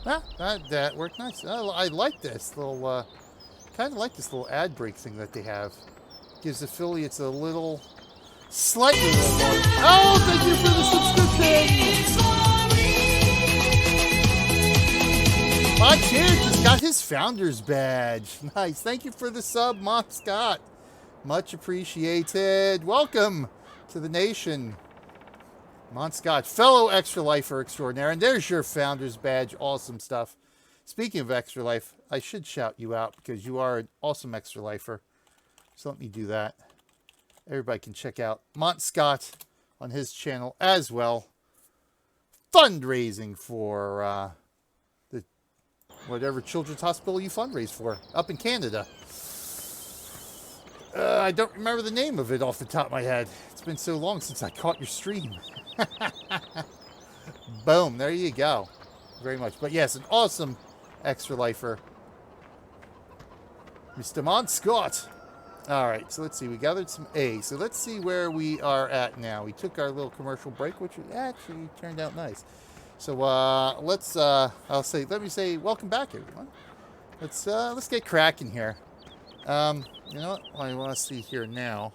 Ah, that worked nice. I like this little, kind of like this little ad break thing that they have. Gives affiliates a little, slightly little more. Oh, thank you for the subscription! My kid just got his founder's badge. Nice. Thank you for the sub, Mont Scott. Much appreciated. Welcome to the nation. Mont Scott, fellow Extra Lifer extraordinaire. And there's your founder's badge. Awesome stuff. Speaking of Extra Life, I should shout you out because you are an awesome Extra Lifer. So let me do that. Everybody can check out Mont Scott on his channel as well. Fundraising for the whatever children's hospital you fundraise for up in Canada. I don't remember the name of it off the top of my head. It's been so long since I caught your stream. Boom, there you go. Very much. But yes, an awesome Extra Lifer. Mr. Mont Scott. All right, so let's see. We gathered some A. So let's see where we are at now. We took our little commercial break, which actually turned out nice. So let me say welcome back, everyone. Let's get cracking here. You know what I want to see here now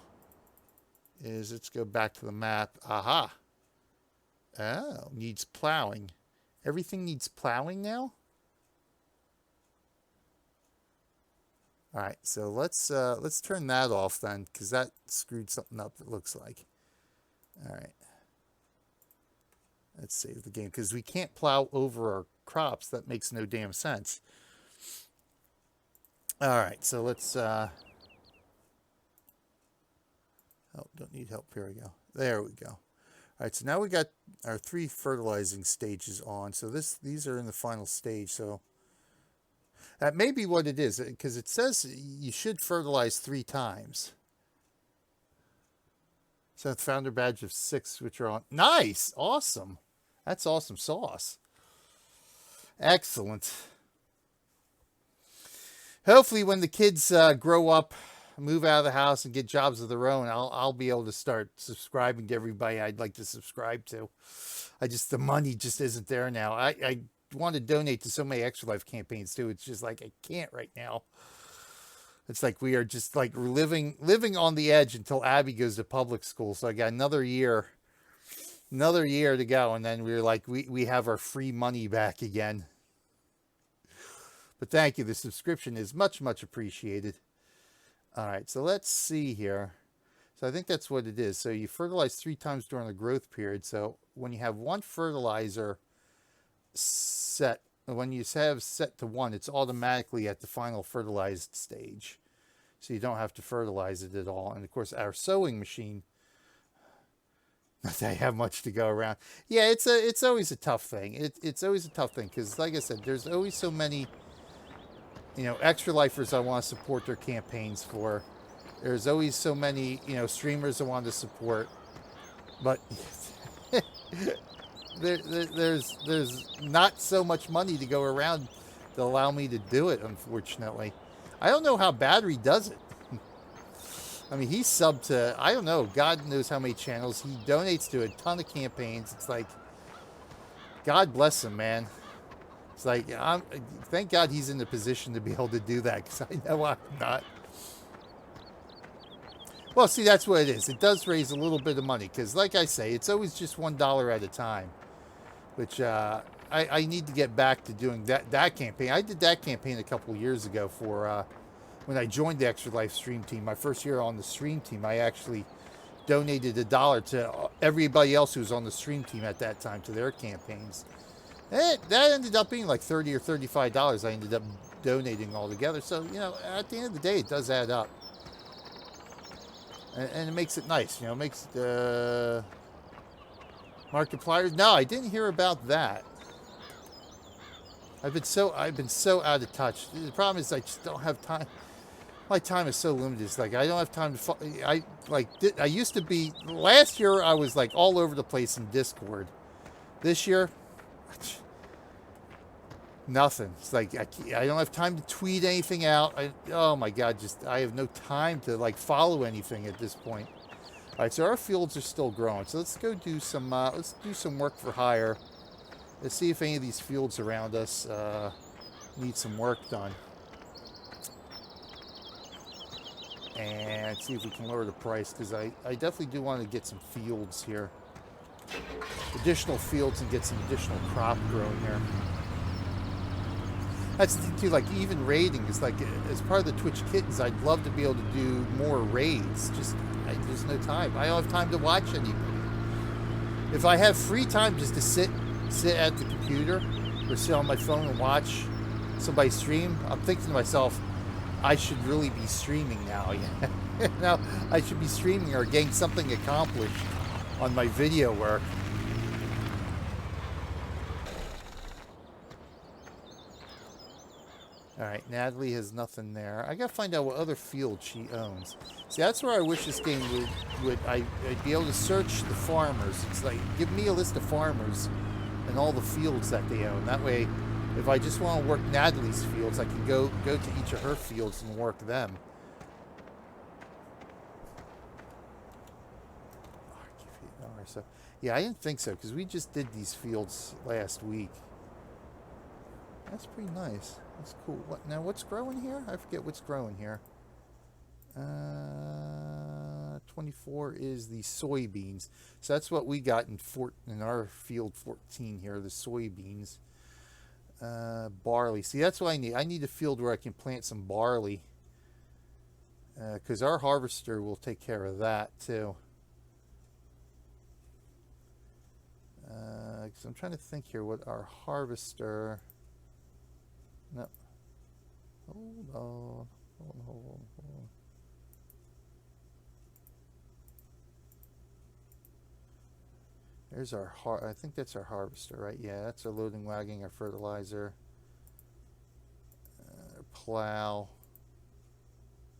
is let's go back to the map. Aha. Oh, needs plowing. Everything needs plowing now? All right, so let's turn that off then, because that screwed something up, it looks like. All right. Let's save the game, because we can't plow over our crops. That makes no damn sense. All right, so let's... Oh, don't need help. Here we go. There we go. All right, so now we got our 3 fertilizing stages on. So these are in the final stage, so... That may be what it is, because it says you should fertilize 3 times. So the founder badge of 6, which are on. Nice! Awesome. That's awesome sauce. Excellent. Hopefully when the kids grow up, move out of the house and get jobs of their own, I'll be able to start subscribing to everybody I'd like to subscribe to. The money just isn't there now. I want to donate to so many Extra Life campaigns too. It's just like I can't right now. It's like we are just like living on the edge until Abby goes to public school. So I got another year to go, and then we're like we have our free money back again. But thank you. The subscription is much appreciated. All right, so let's see here. So I think that's what it is. So you fertilize 3 times during the growth period. So when you have 1 fertilizer set, when you have set to 1, it's automatically at the final fertilized stage, so you don't have to fertilize it at all. And of course our sowing machine, not that I have much to go around. Yeah, it's always a tough thing. It's always a tough thing because, like I said, there's always so many, you know, Extra Lifers I want to support their campaigns for. There's always so many, you know, streamers I want to support, but there's not so much money to go around to allow me to do it, unfortunately. I don't know how Battery does it. I mean, he's subbed to, I don't know, God knows how many channels. He donates to a ton of campaigns. It's like, God bless him, man. It's like, thank God he's in the position to be able to do that, because I know I'm not. Well, see, that's what it is. It does raise a little bit of money, because like I say, it's always just $1 at a time, which I need to get back to doing that campaign. I did that campaign a couple years ago for when I joined the Extra Life stream team. My first year on the stream team, I actually donated $1 to everybody else who was on the stream team at that time to their campaigns. And that ended up being like $30 or $35 I ended up donating altogether. So, you know, at the end of the day, it does add up. And it makes it nice, you know, it makes it, Markiplier. No, I didn't hear about that. I've been so out of touch. The problem is I just don't have time. My time is so limited. It's like I don't have time to. I used to be. Last year I was like all over the place in Discord. This year, nothing. It's like I don't have time to tweet anything out. Oh my God, I have no time to like follow anything at this point. All right, so our fields are still growing. So let's go do some work for hire Let's see if any of these fields around us need some work done. And see if we can lower the price, because I definitely do want to get some fields here. Additional fields and get some additional crop growing here. That's the thing too, like even raiding is like, as part of the Twitch Kittens, I'd love to be able to do more raids. Just, there's no time. I don't have time to watch anybody. If I have free time just to sit at the computer or sit on my phone and watch somebody stream, I'm thinking to myself, I should really be streaming now. Now I should be streaming or getting something accomplished on my video work. All right, Natalie has nothing there. I gotta find out what other field she owns. See, that's where I wish this game I'd be able to search the farmers. It's like, give me a list of farmers and all the fields that they own. That way, if I just want to work Natalie's fields, I can go to each of her fields and work them. So, yeah, I didn't think so, because we just did these fields last week. That's pretty nice. That's cool. Now, what's growing here? I forget what's growing here. 24 is the soybeans. So that's what we got in our field 14 here, the soybeans. Barley. See, that's what I need. I need a field where I can plant some barley. Because our harvester will take care of that, too. Because I'm trying to think here what our harvester... No. Hold on. Hold on. There's our I think that's our harvester, right? Yeah, that's our loading wagon, our fertilizer, plow.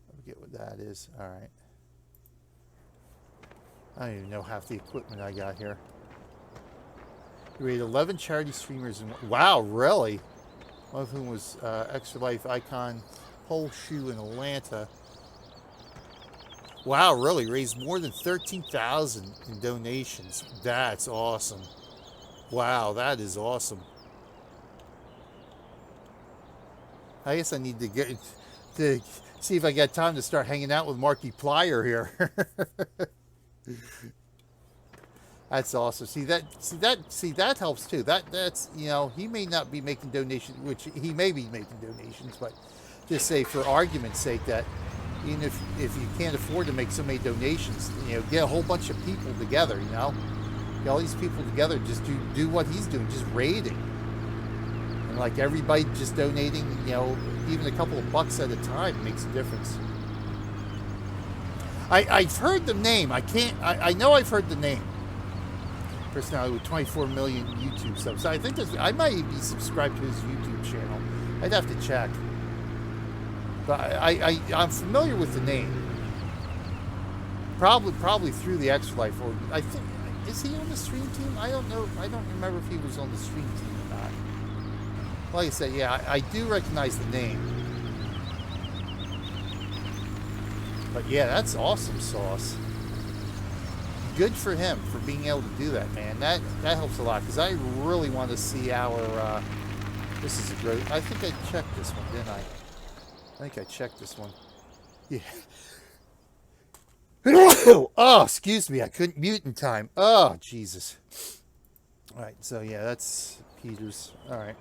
I forget what that is. All right. I don't even know half the equipment I got here. We had 11 charity streamers, and wow, really? One of whom was Extra Life Icon Pole Shoe in Atlanta. Wow, really? Raised more than 13,000 in donations. That's awesome. Wow, that is awesome. I guess I need to get to see if I got time to start hanging out with Markiplier here. That's awesome. See that helps too. That's, you know, he may not be making donations, which he may be making donations, but just say for argument's sake that even if you can't afford to make so many donations, you know, get a whole bunch of people together, you know, get all these people together, just do what he's doing, just raiding, and like everybody just donating, you know, even a couple of bucks at a time makes a difference. I've heard the name. I know I've heard the name. Personality with 24 million YouTube subs. So I think I might be subscribed to his YouTube channel. I'd have to check. But I'm familiar with the name. Probably through the Extra Life, or I think, is he on the stream team? I don't know. I don't remember if he was on the stream team or not. Like I said, yeah, I do recognize the name. But yeah, that's awesome sauce. Good for him for being able to do that, man. That helps a lot, because I really want to see our. This is a great. I think I checked this one, didn't I? I think I checked this one. Yeah. Oh, excuse me. I couldn't mute in time. Oh, Jesus. All right. So yeah, that's Peter's. All right.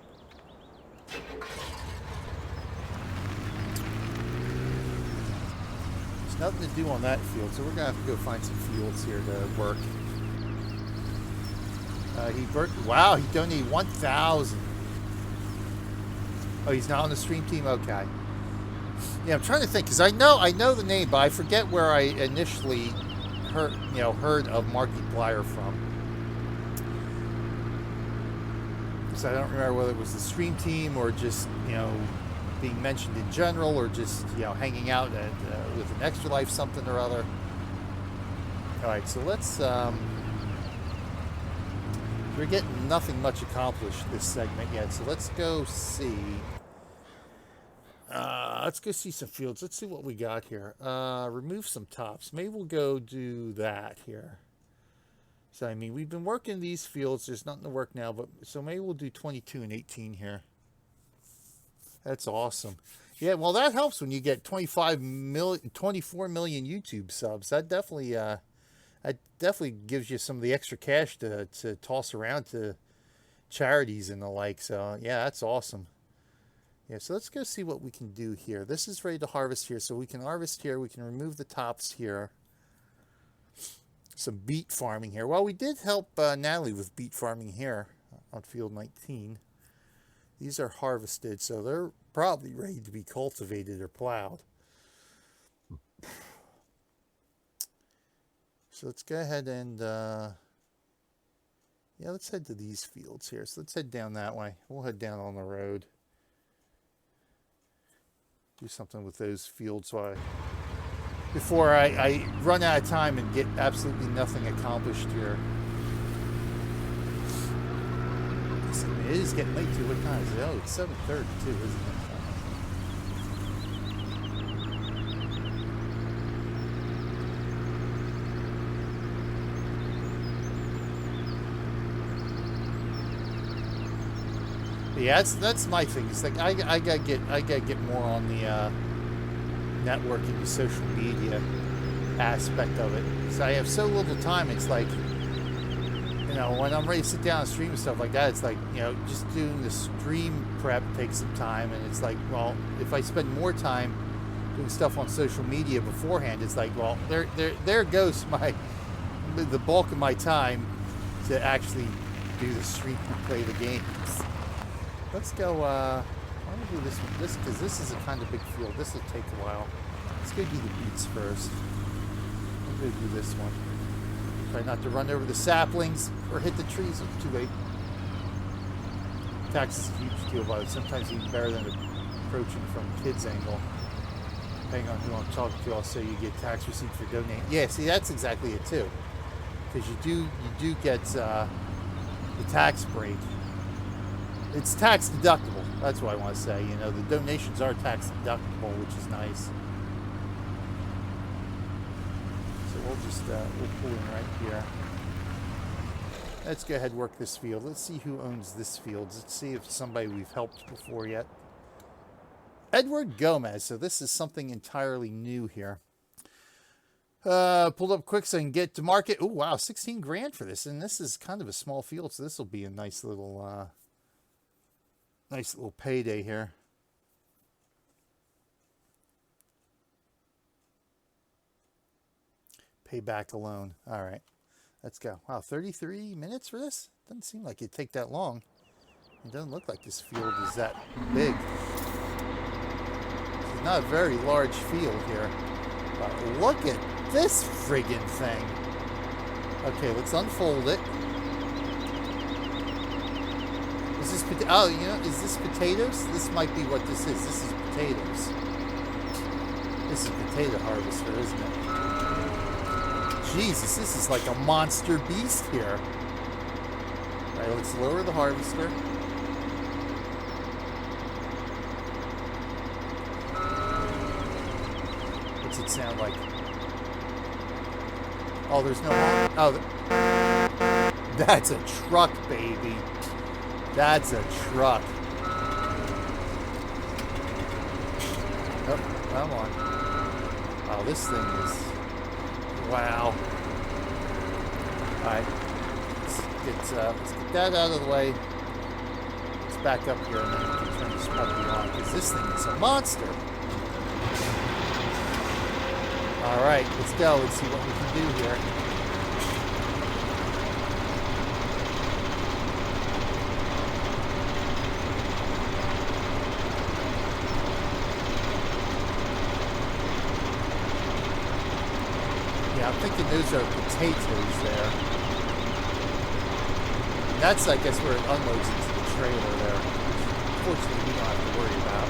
There's nothing to do on that field, so we're gonna have to go find some fields here to work. Wow, he donated 1,000. Oh, he's not on the stream team. Okay. Yeah, I'm trying to think, because I know the name, but I forget where I initially heard of Markiplier from. So I don't remember whether it was the stream team or just, you know, being mentioned in general, or just, you know, hanging out with an Extra Life something or other. All right, so let's. We're getting nothing much accomplished this segment yet, so let's go see. Let's go see some fields. Let's see what we got here. Remove some tops. Maybe we'll go do that here. So, I mean, we've been working these fields. There's nothing to work now, but so maybe we'll do 22 and 18 here. That's awesome. Yeah, well, that helps when you get 24 million YouTube subs. That definitely gives you some of the extra cash to toss around to charities and the like. So, yeah, that's awesome. Yeah, so let's go see what we can do here. This is ready to harvest here, so we can harvest here. We can remove the tops here. Some beet farming here. Well, we did help Natalie with beet farming here on field 19. These are harvested, so they're probably ready to be cultivated or plowed. So let's go ahead and, yeah, let's head to these fields here. So let's head down that way. We'll head down on the road. Do something with those fields before I run out of time and get absolutely nothing accomplished here. It is getting late too. What time is it? Oh, it's 7:30 too, isn't it? Yeah, that's my thing. It's like I gotta get more on the networking, the social media aspect of it. So I have so little time. It's like, you know, when I'm ready to sit down and stream and stuff like that, it's like, you know, just doing the stream prep takes some time, and it's like, well, if I spend more time doing stuff on social media beforehand, it's like, well, there goes the bulk of my time to actually do the stream and play the games. Let's go, why don't we do this one? Because this is a kind of big field. This will take a while. Let's go do the beets first. I'm going to do this one. Try not to run over the saplings or hit the trees. It's too late. Tax is a huge deal, but sometimes even better than approaching from kids' angle. Depending on who I'm talking to, I'll say you get tax receipt for donating. Yeah, see, that's exactly it too. Because you do get the tax break. It's tax deductible. That's what I want to say. You know, the donations are tax deductible, which is nice. So we'll just we'll pull in right here. Let's go ahead and work this field. Let's see who owns this field. Let's see if it's somebody we've helped before yet. Edward Gomez. So this is something entirely new here. Pulled up quick so I can get to market. Oh wow, 16 grand for this, and this is kind of a small field, so this will be a nice little payday here. Pay back a loan. All right, let's go. Wow, 33 minutes for this? Doesn't seem like it'd take that long. It doesn't look like this field is that big. It's not a very large field here. But look at this friggin' thing. Okay, let's unfold it. Is this oh, you know, is this potatoes? This might be what this is. This is potatoes. This is potato harvester, isn't it? Jesus, this is like a monster beast here. All right, let's lower the harvester. What's it sound like? Oh, there's no... Oh, that's a truck, baby. That's a truck. Oh, come on. Oh, this thing is... Wow. Alright. Let's get that out of the way. Let's back up here and then we can turn this puppy on, because this thing is a monster. Alright, let's go. Let's see what we can do here. Yeah, I'm thinking those are potatoes there. And that's, I guess, where it unloads into the trailer there. Fortunately, we don't have to worry about.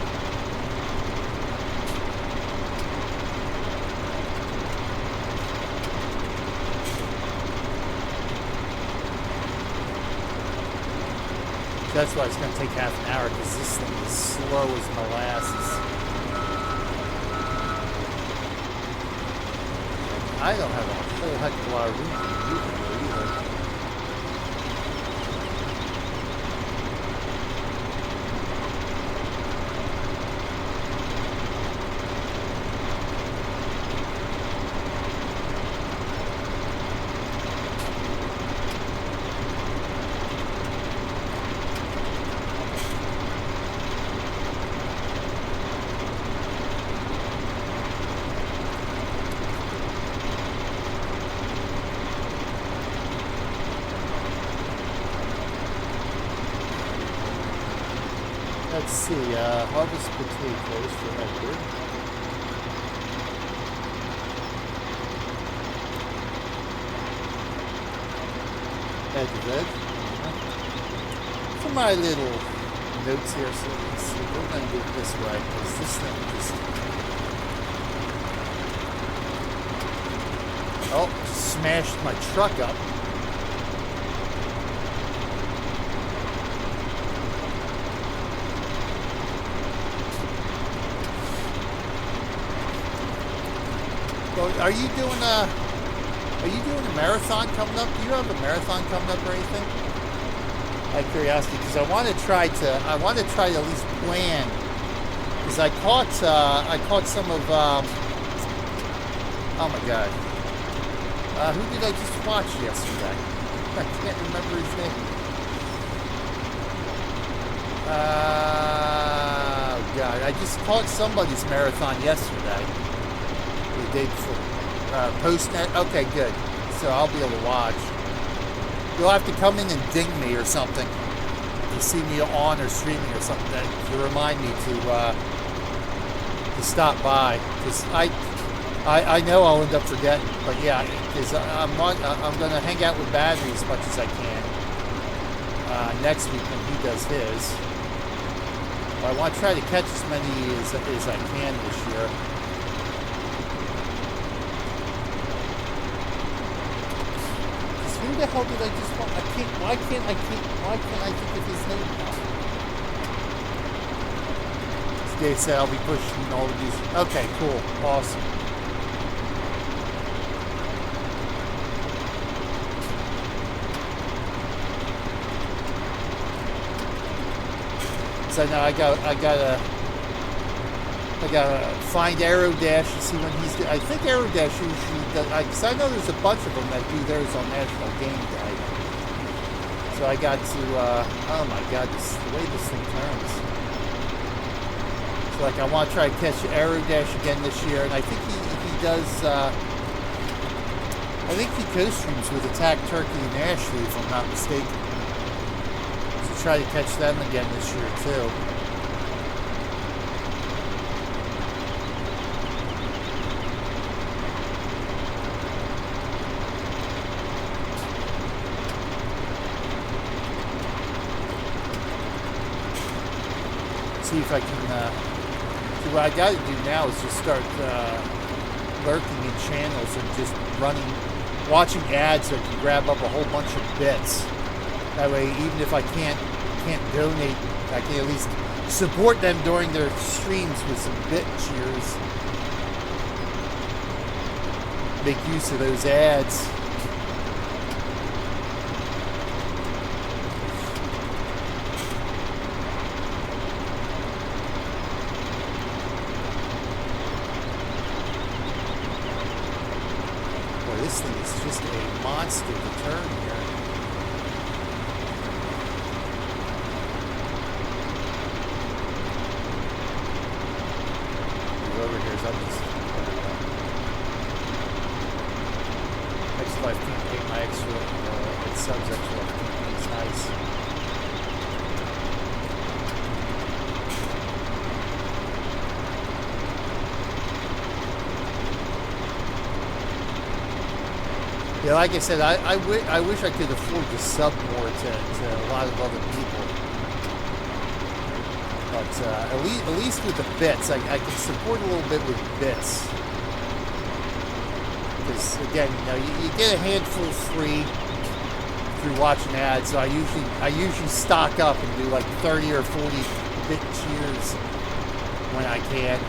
That's why it's going to take half an hour, because this thing is slow as molasses. I don't have a whole heck of a lot of room to move here either. Let's see, harvest potatoes for Edward. Edward. For my little notes here, so let's see, we're going to do it this way, because this thing just... Oh, smashed my truck up. Well, are you doing a marathon coming up? Do you have a marathon coming up or anything? Out of curiosity, because I want to try to at least plan. Because I caught some of oh my god, who did I just watch yesterday? I can't remember his name. Oh god, I just caught somebody's marathon yesterday. The day before. Postnet. Okay, good. So I'll be able to watch. You'll have to come in and ding me or something to see me on or streaming or something to remind me to stop by. Because I know I'll end up forgetting. But yeah, because I'm going to hang out with Battery as much as I can next week when he does his. But I want to try to catch as many as I can this year. Who the hell did I just want? Why can't I think of his name now? Dave said I'll be pushing all of these. Okay, cool. Awesome. So now I gotta find Aerodash and see when he's. I think Aerodash usually does. Because I know there's a bunch of them that do theirs on National Game Day. So I got to. Oh my God, the way this thing turns. So like I want to try to catch Aerodash again this year, and I think he does. I think he co-streams with Attack Turkey and Ashley, if I'm not mistaken. So try to catch them again this year too. See if I can, see what I got to do now is just start lurking in channels and just watching ads so I can grab up a whole bunch of bits. That way, even if I can't donate, I can at least support them during their streams with some bit cheers. Make use of those ads. This thing is just a monster to turn here. Over here is up just extra life campaign, my extra it subs extra life campaign is nice. Yeah, like I said, I wish I could afford to sub more to a lot of other people. But at least with the bits, I can support a little bit with bits. Because again, you get a handful free through watching ads. So I usually stock up and do like 30 or 40 bit cheers when I can.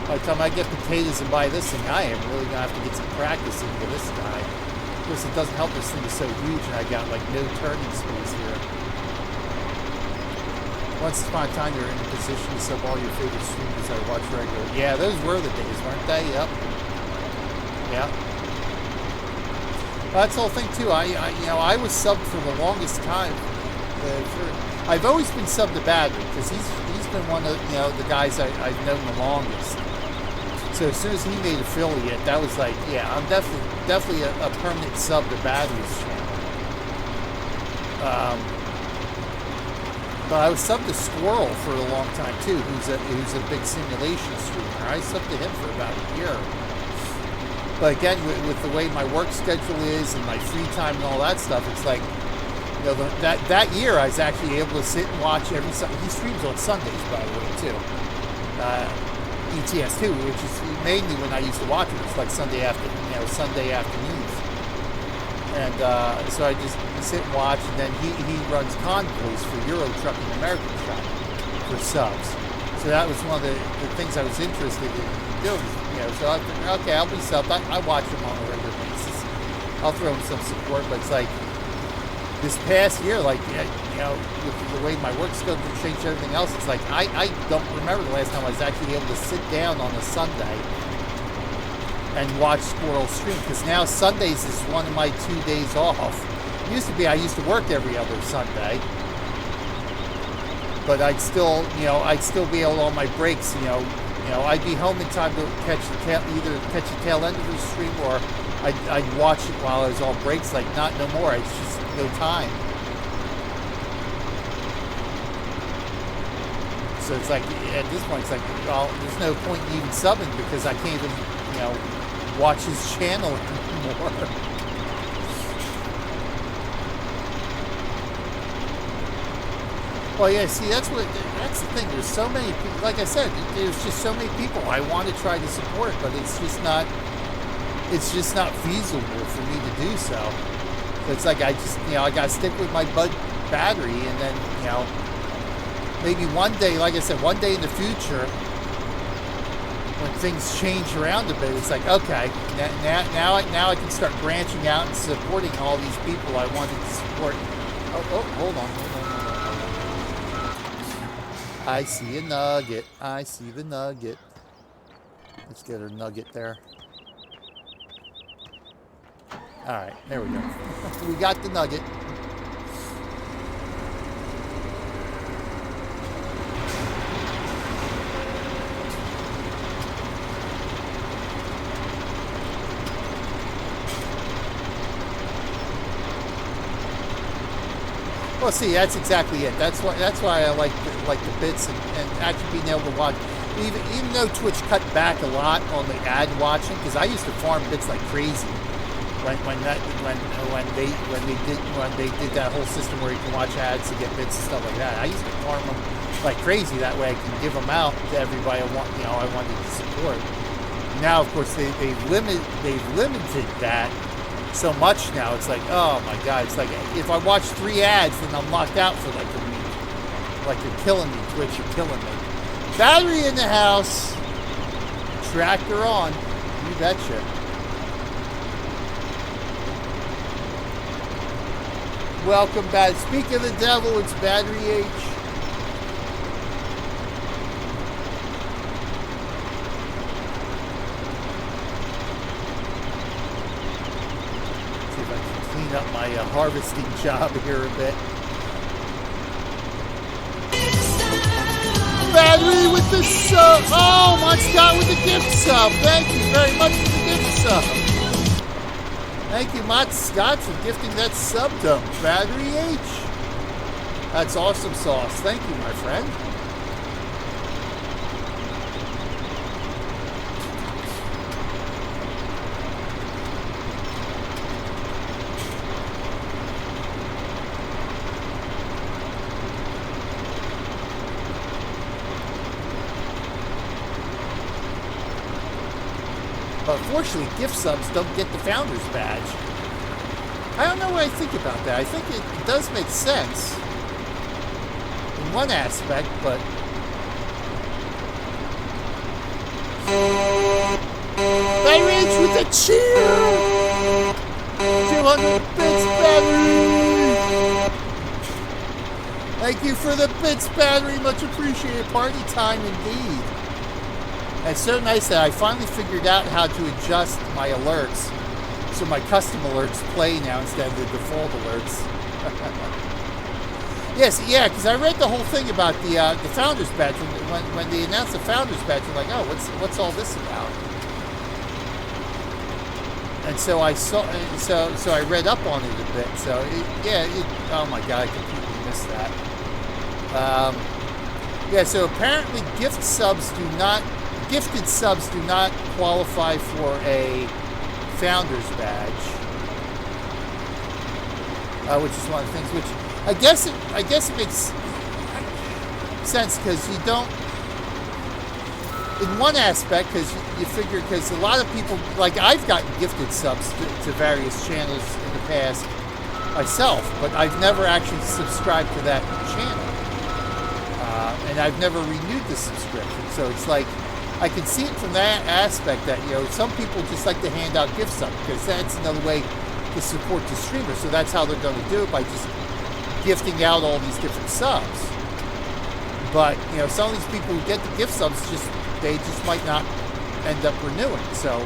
By the time I get potatoes and buy this thing, I am really gonna have to get some practice into this guy. Of course, it doesn't help this thing is so huge, and I got like no turning space here. Once upon a time, you're in a position to sub all your favorite streamers I watch regularly. Yeah, those were the days, weren't they? Yep. Yeah. Well, that's the whole thing too. I was subbed for the longest time. I've always been sub to Battery because he's been one of the guys I've known the longest. So as soon as he made affiliate, that was like, yeah, I'm definitely a permanent sub to Battery's channel. But I was subbed to Squirrel for a long time too, who's a big simulation streamer. I subbed to him for about a year. But again, with the way my work schedule is and my free time and all that stuff, it's like, that year I was actually able to sit and watch every Sunday. He streams on Sundays, by the way, too. ETS2, which is mainly when I used to watch it. It's like Sunday afternoons. And so I just sit and watch, and then he runs convoys for Euro Trucking American Shop for subs. So that was one of the things I was interested in doing. So I figured, okay, I'll be subbed. I watch him on a regular basis. I'll throw him some support, but it's like this past year, like, with the way my work schedule changed, everything else, it's like I don't remember the last time I was actually able to sit down on a Sunday and watch Squirrel stream, because now Sundays is one of my 2 days off. It used to be I used to work every other Sunday, but I'd still be able on my breaks, I'd be home in time to either catch the tail end of the stream, or I'd watch it while I was on breaks. Like, no more. It's just no time. So it's like, at this point, it's like, well, there's no point in even subbing because I can't even, watch his channel anymore. Well, yeah, see, that's the thing. There's so many people, like I said, there's just so many people I want to try to support, but it's just not feasible for me to do so. So it's like I got to stick with my Battery, and then, maybe one day, like I said, one day in the future, when things change around a bit, it's like, okay, now I can start branching out and supporting all these people I wanted to support. Oh, hold on. I see a nugget. I see the nugget. Let's get our nugget there. All right, there we go. We got the nugget. Well, see, that's exactly it. That's why I like the bits and actually being able to watch. Even though Twitch cut back a lot on the ad watching, because I used to farm bits like crazy when they did that whole system where you can watch ads to get bits and stuff like that. I used to farm them like crazy. That way I can give them out to everybody I wanted to support. Now, of course, they've limited that so much now. It's like, oh my god, it's like if I watch 3 ads, then I'm locked out for like a week. Like, you're killing me, Twitch, you're killing me. Battery in the house. Tractor on. You betcha. Welcome back. Speak of the devil, it's Battery H. See if I can clean up my harvesting job here a bit. Battery with the sub. Oh, my Scott with the gift sub. Thank you very much for the gift sub. Thank you, Mott Scott, for gifting that sub to Battery H. That's awesome sauce. Thank you, my friend. But unfortunately, gift subs don't get the Founder's Badge. I don't know what I think about that. I think it does make sense in one aspect, but... Battery with the cheer! 200 bits, Battery! Thank you for the bits, Battery. Much appreciated. Party time indeed. It's so nice that I finally figured out how to adjust my alerts so my custom alerts play now instead of the default alerts. Yes, yeah, because I read the whole thing about the founders badge when they announced the founders badge. I'm like, oh, what's all this about? And so I saw, so I read up on it a bit. So oh my god, I completely missed that. Yeah, so apparently gifted subs do not qualify for a founders badge, which is one of the things. Which I guess it makes sense because you don't. In one aspect, because you figure, because a lot of people, like I've gotten gifted subs to various channels in the past myself, but I've never actually subscribed to that channel, and I've never renewed the subscription. So it's like I can see it from that aspect that, you know, some people just like to hand out gift subs because that's another way to support the streamer. So that's how they're going to do it, by just gifting out all these different subs. But you know, some of these people who get the gift subs they just might not end up renewing. So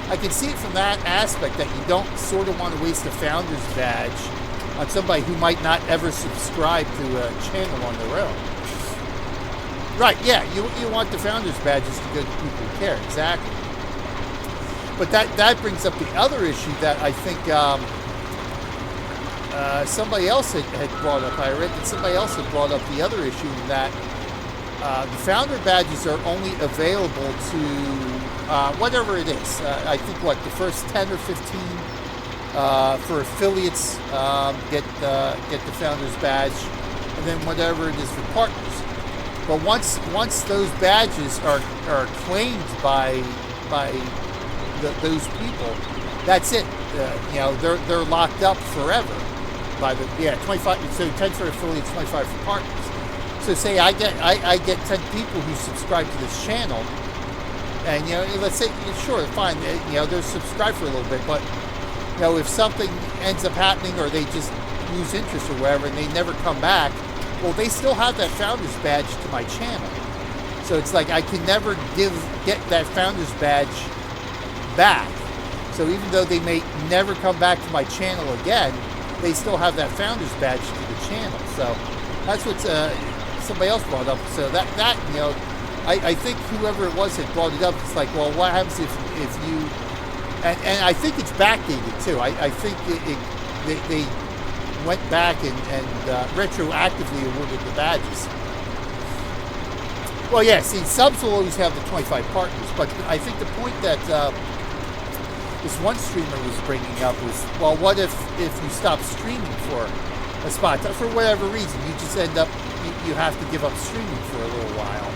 I can see it from that aspect that you don't sort of want to waste a founder's badge on somebody who might not ever subscribe to a channel on their own. Right, yeah, you want the founder's badges to go to people who care, exactly. But that brings up the other issue that I think somebody else had brought up. I read that somebody else had brought up the other issue, that the founder badges are only available to whatever it is. I think the first 10 or 15 for affiliates get the founder's badge, and then whatever it is for partners. But once those badges are claimed by those people, that's it. You know, they're locked up forever by the 25. So 10 for affiliates, 25 for partners. So say I get 10 people who subscribe to this channel, and you know, let's say, sure, fine, you know, they're subscribed for a little bit, but you know, if something ends up happening or they just lose interest or whatever and they never come back, well, they still have that founder's badge to my channel. So it's like I can never get that founder's badge back. So even though they may never come back to my channel again, they still have that founder's badge to the channel. So that's what somebody else brought up. So that you know, I think whoever it was had brought it up. It's like, well, what happens if you and I think it's backdated too. I think they went back and retroactively awarded the badges. Well, yeah, see, subs will always have the 25 partners, but I think the point that this one streamer was bringing up was, well, what if you stop streaming for a spot? For whatever reason, you just end up, you have to give up streaming for a little while.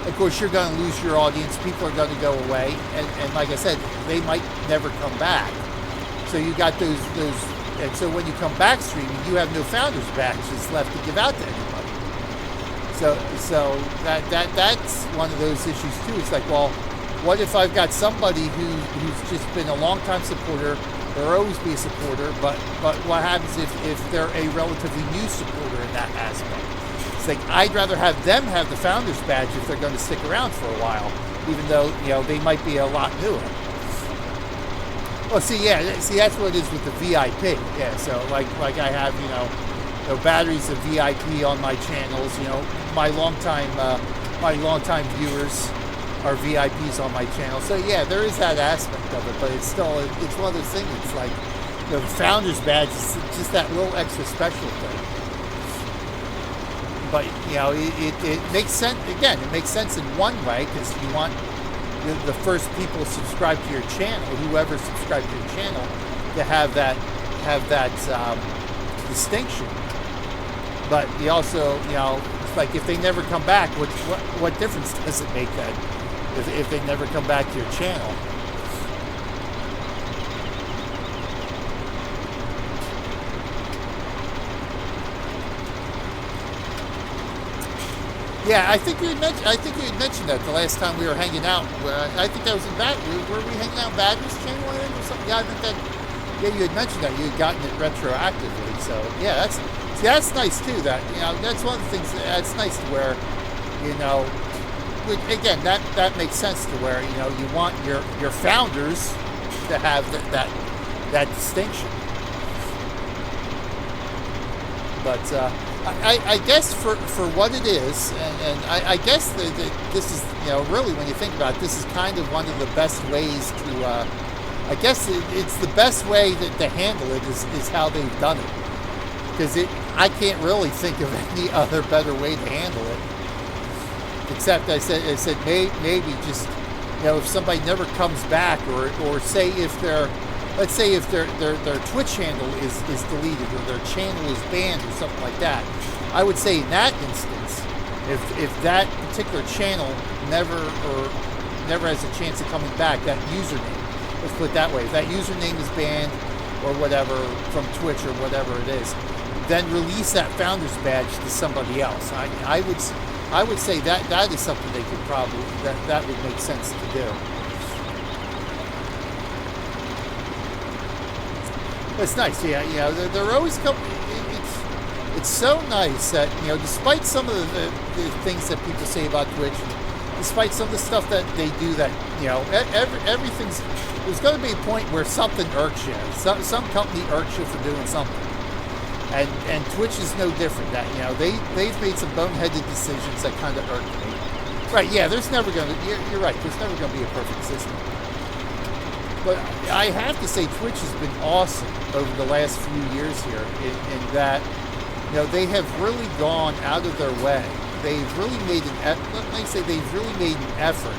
Of course, you're going to lose your audience, people are going to go away, and like I said, they might never come back. So you got those, and so when you come back streaming, you have no founders badges left to give out to anybody. So that's one of those issues too. It's like, well, what if I've got somebody who's just been a long-time supporter, they'll always be a supporter, but what happens if they're a relatively new supporter in that aspect? It's like, I'd rather have them have the founders badge if they're going to stick around for a while, even though, you know, they might be a lot newer. Well, see, that's what it is with the VIP. Yeah, so like I have, you know, batteries of VIP on my channels. You know, my longtime viewers are VIPs on my channel. So yeah, there is that aspect of it, but it's still, it's one of those things. It's like, you know, the founders badge is just that little extra special thing. But you know, it makes sense. Again, it makes sense in one way because you want the first people subscribe to your channel, whoever subscribed to your channel, to have that distinction. But you also, you know, it's like if they never come back, what difference does it make then if they never come back to your channel? Yeah, I think you had mentioned that the last time we were hanging out. I think that was in were we hanging out in Badger's channel or something? Yeah, I think that. Yeah, you had mentioned that you had gotten it retroactively. So yeah, that's nice too. That, you know, that's one of the things that's nice to where, you know, again, that makes sense to where, you know, you want your founders to have that distinction. But I guess for what it is, and I guess this is, really when you think about it, this is kind of one of the best ways to, I guess it's the best way to handle it is how they've done it. Because I can't really think of any other better way to handle it. Except I said maybe just, if somebody never comes back, or say if let's say if their Twitch handle is deleted, or their channel is banned, or something like that. I would say in that instance, if that particular channel never has a chance of coming back, that username, let's put it that way, if that username is banned or whatever from Twitch or whatever it is, then release that founder's badge to somebody else. I would say that is something they could probably, that would make sense to do. But it's nice, yeah. They're always coming. It's so nice that, despite some of the things that people say about Twitch, despite some of the stuff that they do, that everything's, there's going to be a point where something irks you. Some company irks you for doing something. And Twitch is no different. That they've made some boneheaded decisions that kind of irk me. Right? Yeah. There's never going to. You're right. There's never going to be a perfect system. But I have to say, Twitch has been awesome over the last few years here. In that, they have really gone out of their way. They've really made they've really made an effort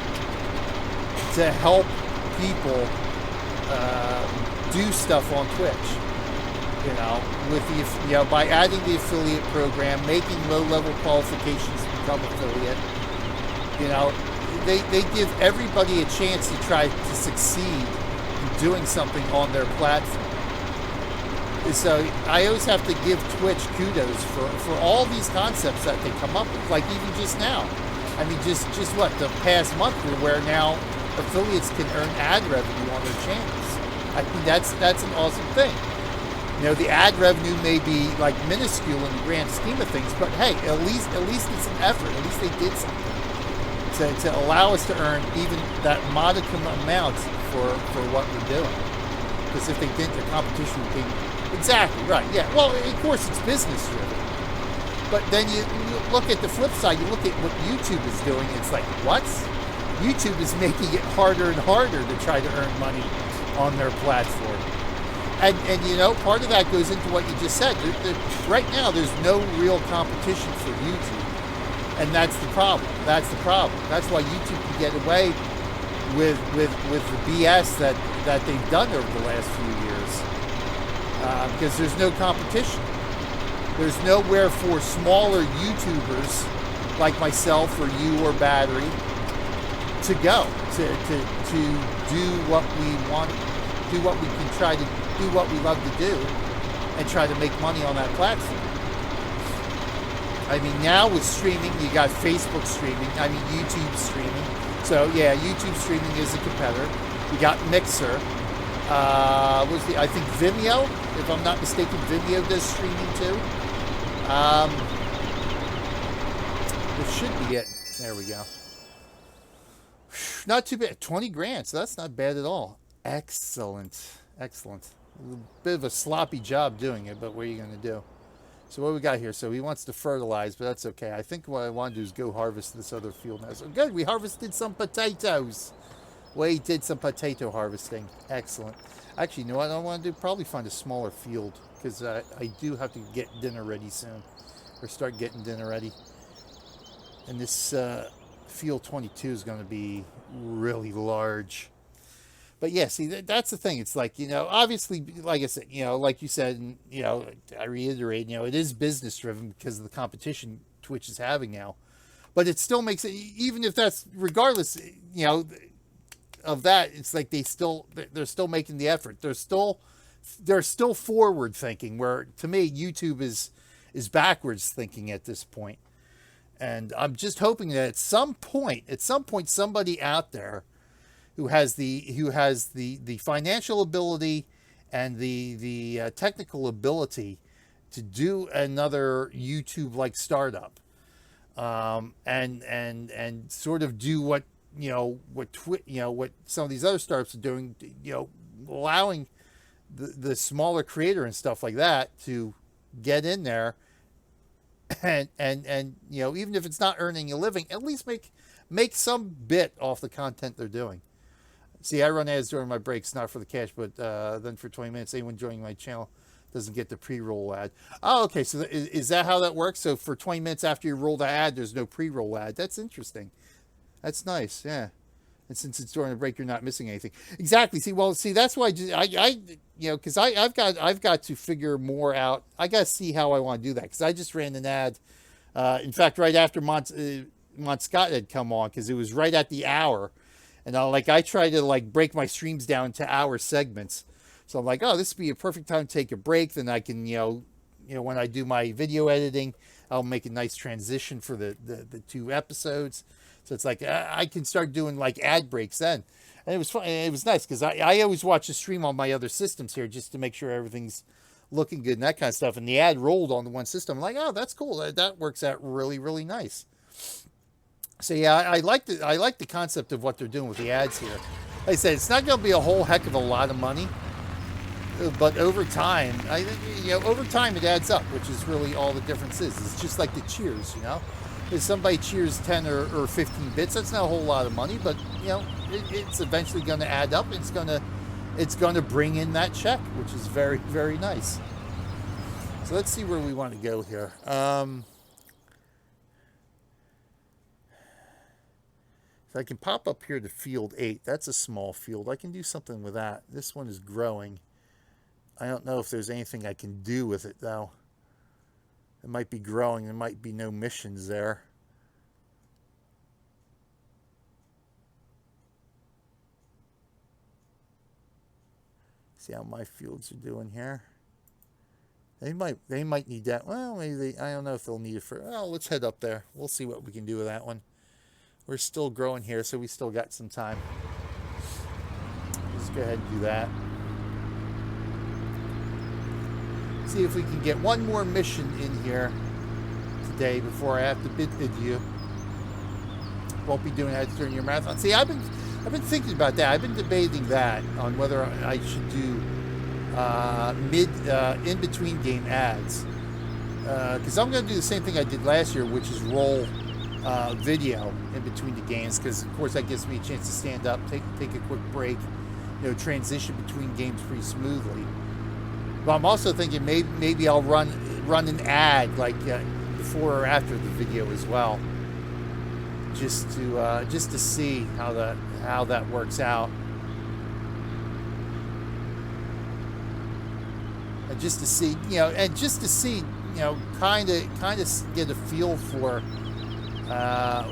to help people do stuff on Twitch. With the by adding the affiliate program, making low-level qualifications to become affiliate. They give everybody a chance to try to succeed in doing something on their platform. So I always have to give Twitch kudos for all these concepts that they come up with. Like even just now, I mean, just what the past month, where now affiliates can earn ad revenue on their channels. I mean, that's an awesome thing. The ad revenue may be like minuscule in the grand scheme of things, but hey, at least it's an effort. At least they did something to allow us to earn even that modicum amount for what we're doing. Because if they didn't, the competition would be exactly right. Yeah. Well, of course, it's business driven. But then you look at the flip side. You look at what YouTube is doing. It's like, what? YouTube is making it harder and harder to try to earn money on their platform. And part of that goes into what you just said. Right now, there's no real competition for YouTube, and that's the problem. That's why YouTube can get away with the BS that they've done over the last few years, because there's no competition. There's nowhere for smaller YouTubers like myself or you or Battery to go to do what we want, do what we can try to do, what we love to do, and try to make money on that platform. I mean, now with streaming, you got Facebook streaming, YouTube streaming. So yeah, YouTube streaming is a competitor. You got Mixer. I think Vimeo, if I'm not mistaken, Vimeo does streaming too. This should be it. There we go. Not too bad. 20 grand, so that's not bad at all. Excellent. A bit of a sloppy job doing it, but what are you going to do? So what we got here? So he wants to fertilize, but that's okay. I think what I want to do is go harvest this other field now. So good, we harvested some potatoes. We did some potato harvesting. Excellent. Actually, you know what I want to do? Probably find a smaller field, because I do have to get dinner ready soon. Or start getting dinner ready. And this field 22 is going to be really large. But yeah, see, that's the thing. It's like, obviously, like I said, like you said, and, I reiterate, it is business driven because of the competition Twitch is having now. But it still makes it, even if that's, regardless, of that, it's like they're still making the effort. They're still forward thinking, where to me, YouTube is backwards thinking at this point. And I'm just hoping that at some point, somebody out there who has the financial ability and the technical ability to do another YouTube like startup, and sort of do what what some of these other startups are doing, allowing the smaller creator and stuff like that to get in there and you know, even if it's not earning a living, at least make some bit off the content they're doing. See, I run ads during my breaks, not for the cash, but then for 20 minutes, anyone joining my channel doesn't get the pre-roll ad. Oh, okay. So is that how that works? So for 20 minutes after you roll the ad, there's no pre-roll ad. That's interesting. That's nice. Yeah. And since it's during a break, you're not missing anything. Exactly. See, that's why you know, because I've got to figure more out. I got to see how I want to do that, because I just ran an ad. In fact, right after Mont Scott had come on, because it was right at the hour. And I try to like break my streams down into hour segments. So I'm like, oh, this would be a perfect time to take a break. Then I can, you know, when I do my video editing, I'll make a nice transition for the 2 episodes. So it's like I can start doing like ad breaks then. And it was fun. It was nice because I always watch the stream on my other systems here just to make sure everything's looking good and that kind of stuff. And the ad rolled on the one system. I'm like, oh, that's cool. That works out really, really nice. So yeah, I like the concept of what they're doing with the ads here. Like I said, it's not going to be a whole heck of a lot of money, but over time, over time it adds up, which is really all the difference is. It's just like the cheers, you know. If somebody cheers 10 or 15 bits, that's not a whole lot of money, but you know, it's eventually going to add up. It's going to bring in that check, which is very, very nice. So let's see where we want to go here. If I can pop up here to field 8, that's a small field. I can do something with that. This one is growing. I don't know if there's anything I can do with it, though. It might be growing. There might be no missions there. See how my fields are doing here. They might need that. Well, maybe I don't know if they'll need it for. Well, let's head up there. We'll see what we can do with that one. We're still growing here, so we still got some time. Let's go ahead and do that. See if we can get one more mission in here today before I have to bid you. Won't be doing that during your marathon. See, I've been thinking about that. I've been debating that on whether I should do in between game ads, because I'm going to do the same thing I did last year, which is roll video in between the games, because of course that gives me a chance to stand up, take a quick break, you know, transition between games pretty smoothly. But I'm also thinking maybe I'll run an ad like before or after the video as well, just to see how that works out, and just to see, you know, kind of get a feel for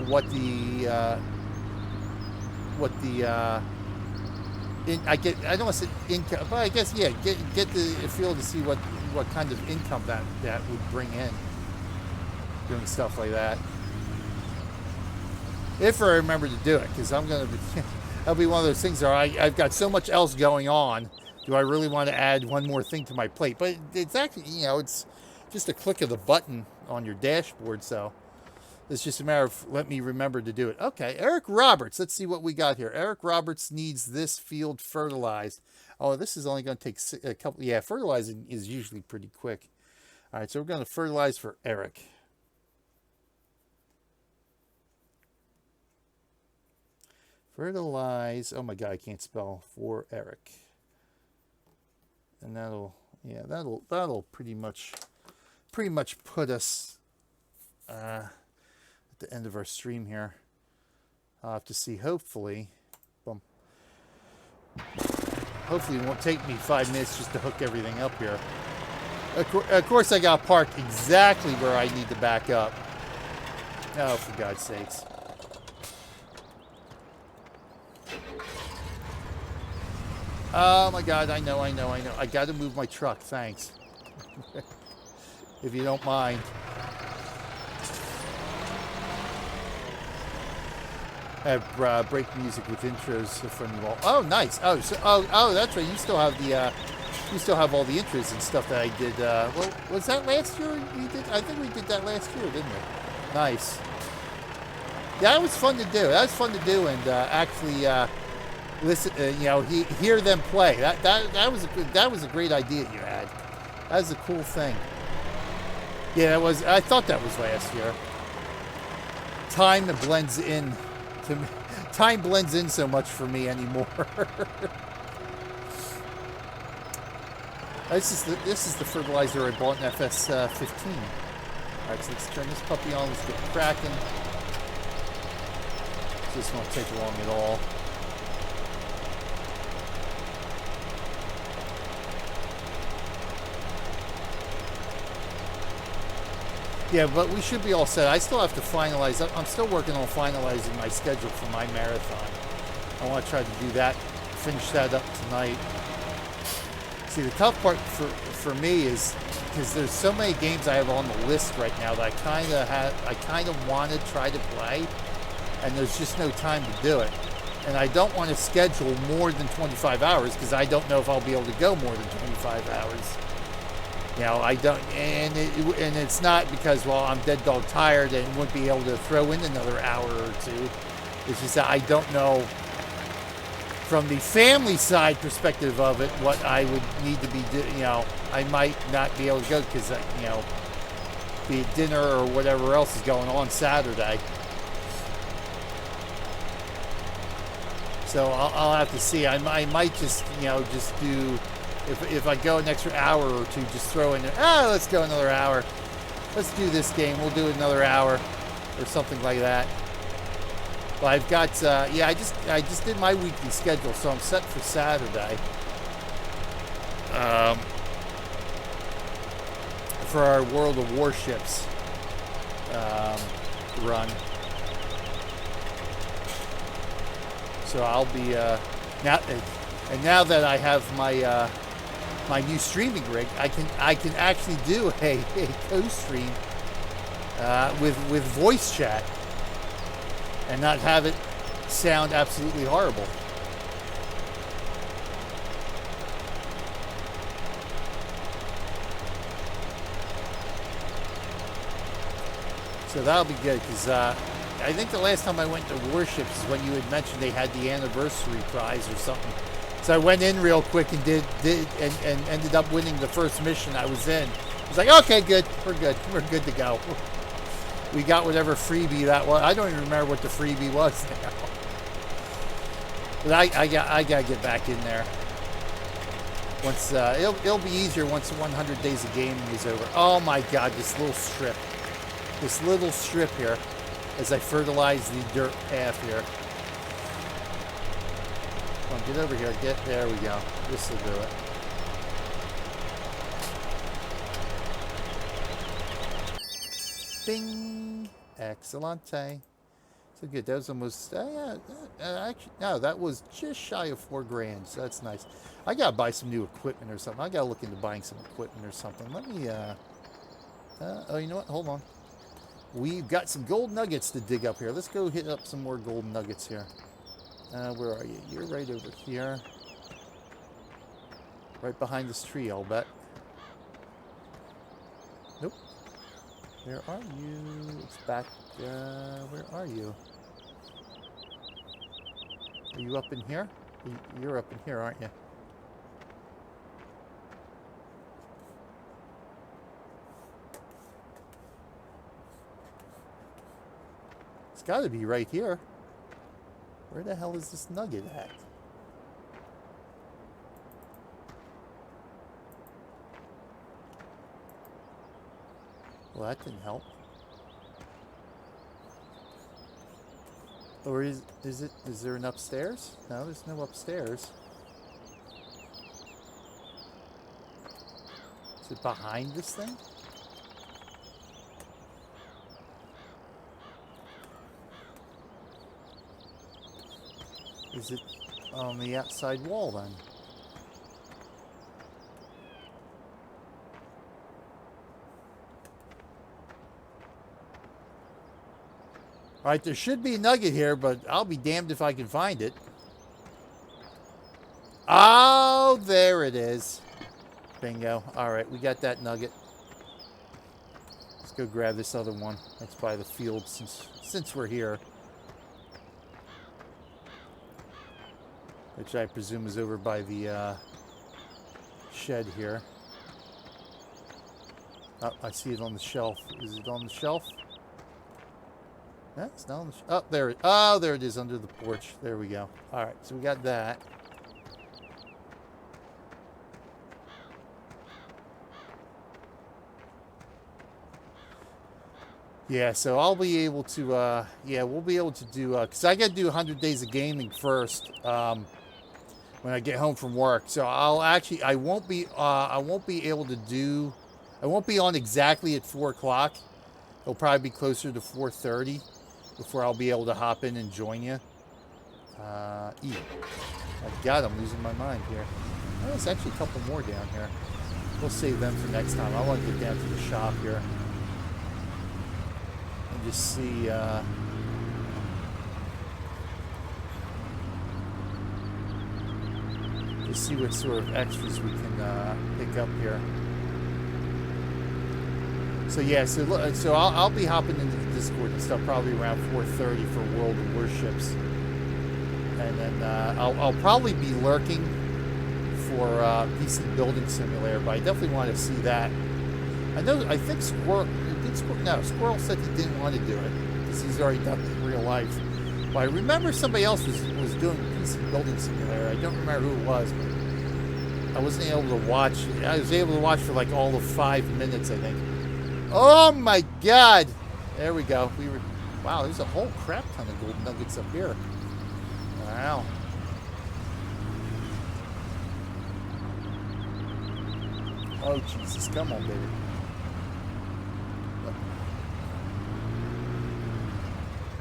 what I don't want to say income, but I guess yeah, get the feel to see what kind of income that would bring in doing stuff like that. If I remember to do it, because I'm gonna be that'll be one of those things where I've got so much else going on. Do I really want to add one more thing to my plate? But it's actually, you know, it's just a click of the button on your dashboard, so it's just a matter of let me remember to do it. Okay, Eric Roberts. Let's see what we got here. Eric Roberts needs this field fertilized. Oh, this is only going to take a couple. Yeah, fertilizing is usually pretty quick. All right, so we're going to fertilize for Eric. Fertilize. Oh my God, I can't spell for Eric. And that'll pretty much put us at the end of our stream here. I'll have to see. Hopefully it won't take me 5 minutes just to hook everything up here. Of course, I got parked exactly where I need to back up. Oh, for God's sakes. Oh my God, I know. I got to move my truck, thanks. If you don't mind. I have break music with intros from you all. Oh, nice. Oh, that's right. You still have all the intros and stuff that I did. Well, was that last year you did? I think we did that last year, didn't we? Nice. Yeah, that was fun to do. And actually listen. Hear them play. That was a great idea you had. That was a cool thing. Yeah, that was. I thought that was last year. Time blends in to me. Time blends in so much for me anymore. This is the fertilizer I bought in FS 15. All right, so let's turn this puppy on. Let's get cracking. This won't take long at all. Yeah, but we should be all set. I still have to finalize. I'm still working on finalizing my schedule for my marathon. I want to try to do that, finish that up tonight. See, the tough part for me is because there's so many games I have on the list right now that I kind of want to try to play, and there's just no time to do it. And I don't want to schedule more than 25 hours because I don't know if I'll be able to go more than 25 hours. You know, I don't, and it's not because, well, I'm dead dog tired and wouldn't be able to throw in another hour or two. It's just that I don't know from the family side perspective of it what I would need to be doing. You know, I might not be able to go because, you know, be it dinner or whatever else is going on Saturday. So I'll have to see. I might just, you know, just do. If I go an extra hour or two, just throw in there, let's go another hour. Let's do this game. We'll do another hour or something like that. But I've got, yeah, I just did my weekly schedule, so I'm set for Saturday. For our World of Warships run. So I'll be, now that I have my, my new streaming rig, I can actually do a co-stream with voice chat and not have it sound absolutely horrible. So that'll be good because I think the last time I went to Warships is when you had mentioned they had the anniversary prize or something. So I went in real quick and did and ended up winning the first mission I was in. I was like, okay, good, we're good to go. We got whatever freebie that was. I don't even remember what the freebie was now. But I gotta get back in there. Once it'll be easier once 100 days of gaming is over. Oh my God, this little strip here, as I fertilize the dirt path here. Come on, get over here. There we go. This will do it. Bing! Excellente. So good. That was almost, actually, no, that was just shy of $4,000. So that's nice. I gotta buy some new equipment or something. I gotta look into buying some equipment or something. Let me, oh, you know what? Hold on. We've got some gold nuggets to dig up here. Let's go hit up some more gold nuggets here. Where are you? You're right over here. Right behind this tree, I'll bet. Nope. Where are you? It's back. Where are you? Are you up in here? You're up in here, aren't you? It's got to be right here. Where the hell is this nugget at? Well, that didn't help. Or is there an upstairs? No, there's no upstairs. Is it behind this thing? Is it on the outside wall then? All right, there should be a nugget here, but I'll be damned if I can find it. Oh, there it is. Bingo. All right, we got that nugget. Let's go grab this other one. That's by the field since we're here. Which I presume is over by the shed here. Oh, I see it on the shelf. Is it on the shelf? No, it's not on the shelf. Oh, there it. Oh, there it is under the porch. There we go. All right, so we got that. Yeah, so I'll be able to. Yeah, we'll be able to do. Cause I got to do 100 days of gaming first. When I get home from work. So I'll actually. I won't be. I won't be able to do. I won't be on exactly at 4 o'clock. It'll probably be closer to 4:30 before I'll be able to hop in and join you. My God, I'm losing my mind here. Oh, there's actually a couple more down here. We'll save them for next time. I want to get down to the shop here and just see. Just see what sort of extras we can pick up here. So yeah, so I'll be hopping into the Discord and stuff probably around 4:30 for World of Warships, and then I'll probably be lurking for PC Building Simulator, but I definitely want to see that. I think Squirrel said he didn't want to do it because he's already done it in real life. But I remember somebody else was doing PC Building Simulator. I don't remember who it was, but I wasn't able to watch. I was able to watch for like all of 5 minutes, I think. Oh my God! There we go. Wow, there's a whole crap ton of gold nuggets up here. Wow. Oh Jesus, come on, baby.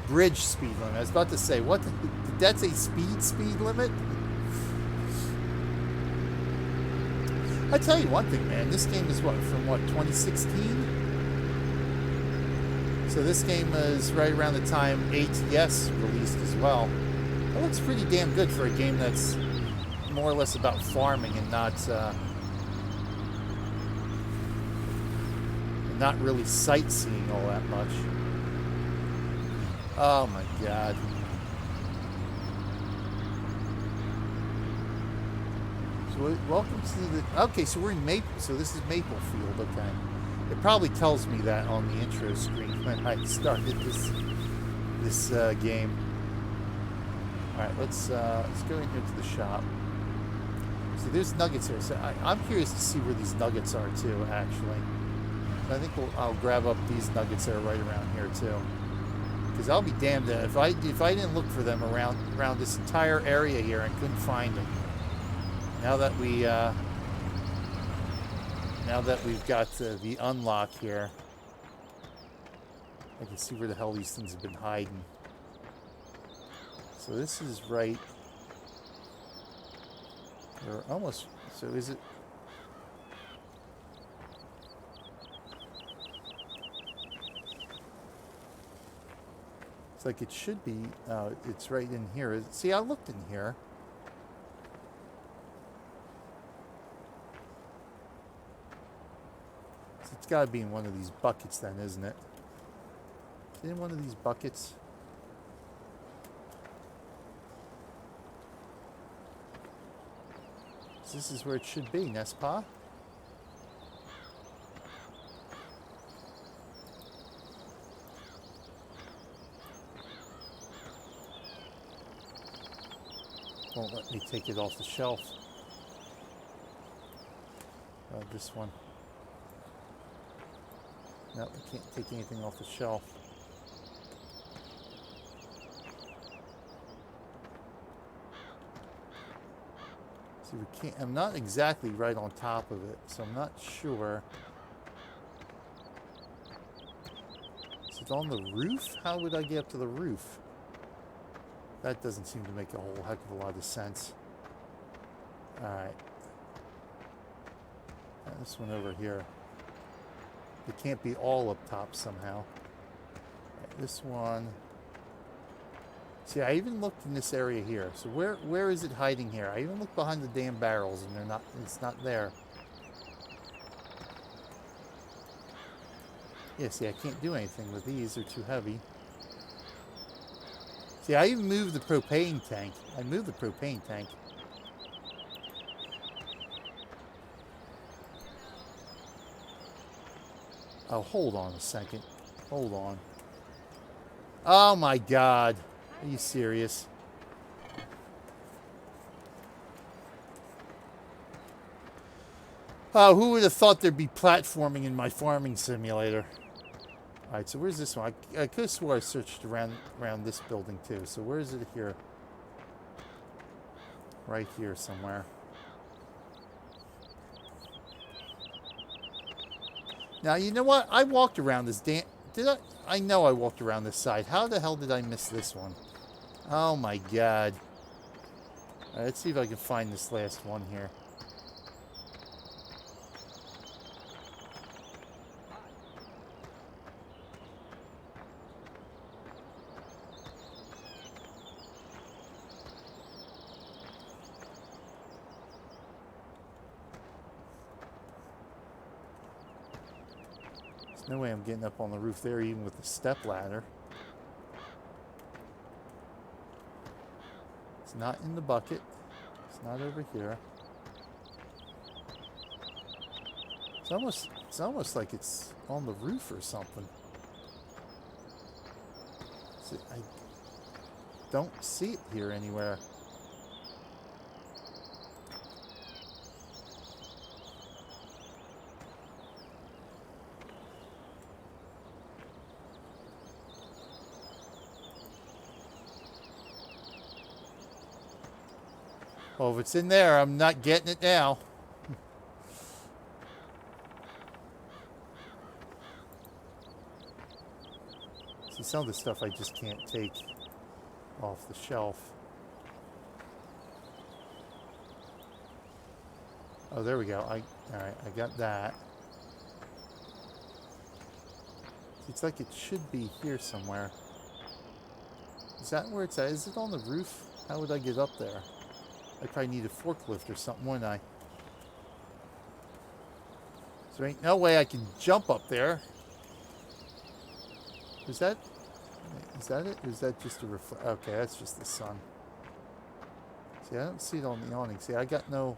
Bridge speed limit. I was about to say, what? Did that say speed limit? I tell you one thing, man. This game is from 2016? So this game is right around the time ATS released as well. That looks pretty damn good for a game that's more or less about farming and not really sightseeing all that much. Oh my God. So welcome to the... Okay, so we're in Maple. So this is Maplefield, okay. It probably tells me that on the intro screen when I started this game. All right, let's go in here to the shop. So there's nuggets here. So I'm curious to see where these nuggets are too. Actually, I think I'll grab up these nuggets that are right around here too. Because I'll be damned if I didn't look for them around this entire area here and couldn't find them. Now that we've got the unlock here, I can see where the hell these things have been hiding. So this is right. They're almost. So is it? It's like it should be. It's right in here. See, I looked in here. It's got to be in one of these buckets then, isn't it? In one of these buckets. So this is where it should be, Nespa. Won't let me take it off the shelf. This one. No, I can't take anything off the shelf. See, we can't. I'm not exactly right on top of it, so I'm not sure. Is it on the roof? How would I get up to the roof? That doesn't seem to make a whole heck of a lot of sense. Alright. This one over here. It can't be all up top somehow. Right, this one. See, I even looked in this area here. So where is it hiding here? I even looked behind the damn barrels and it's not there. Yeah, see, I can't do anything with these. They're too heavy. See, I even moved the propane tank. I moved the propane tank. Oh, hold on a second. Hold on. Oh my God. Are you serious? Oh, who would have thought there'd be platforming in my farming simulator? Alright, so where's this one? I could have swore I searched around this building too. So where is it here? Right here somewhere. Now, you know what? I walked around this damn... Did I? I know I walked around this side. How the hell did I miss this one? Oh my God. Alright, let's see if I can find this last one here. There's no way I'm getting up on the roof there even with the step ladder. It's not in the bucket. It's not over here. It's almost like it's on the roof or something. I don't see it here anywhere. Well, if it's in there, I'm not getting it now. See, some of the stuff I just can't take off the shelf. Oh, there we go. Alright, I got that. It's like it should be here somewhere. Is that where it's at? Is it on the roof? How would I get up there? I probably need a forklift or something, wouldn't I? So there ain't no way I can jump up there. Is that it? Or is that just a reflect? Okay, that's just the sun. See, I don't see it on the awning. See, I got no...